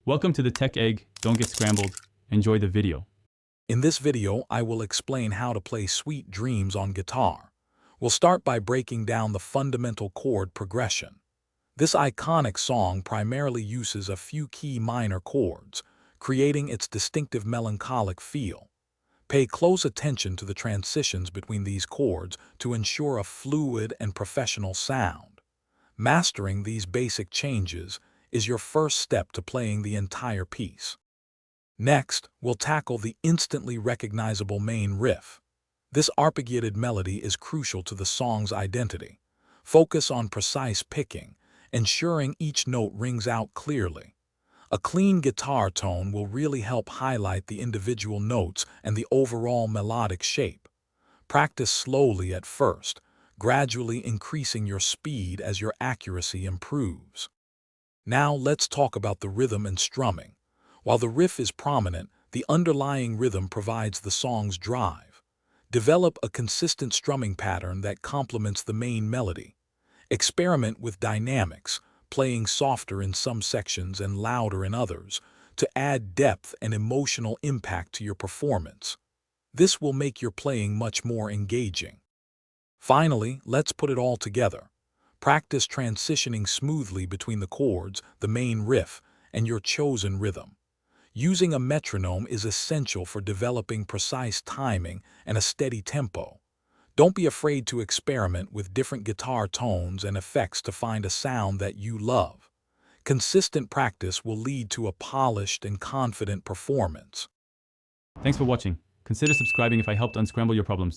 Welcome to the Tech Egg. Don't get scrambled. Enjoy the video. In this video, I will explain how to play Sweet Dreams on guitar. We'll start by breaking down the fundamental chord progression. This iconic song primarily uses a few key minor chords, creating its distinctive melancholic feel. Pay close attention to the transitions between these chords to ensure a fluid and professional sound. Mastering these basic changes is your first step to playing the entire piece. Next, we'll tackle the instantly recognizable main riff. This arpeggiated melody is crucial to the song's identity. Focus on precise picking, ensuring each note rings out clearly. A clean guitar tone will really help highlight the individual notes and the overall melodic shape. Practice slowly at first, gradually increasing your speed as your accuracy improves. Now let's talk about the rhythm and strumming. While the riff is prominent, the underlying rhythm provides the song's drive. Develop a consistent strumming pattern that complements the main melody. Experiment with dynamics, playing softer in some sections and louder in others, to add depth and emotional impact to your performance. This will make your playing much more engaging. Finally, let's put it all together. Practice transitioning smoothly between the chords, the main riff, and your chosen rhythm. Using a metronome is essential for developing precise timing and a steady tempo. Don't be afraid to experiment with different guitar tones and effects to find a sound that you love. Consistent practice will lead to a polished and confident performance. Thanks for watching. Consider subscribing if I helped unscramble your problems.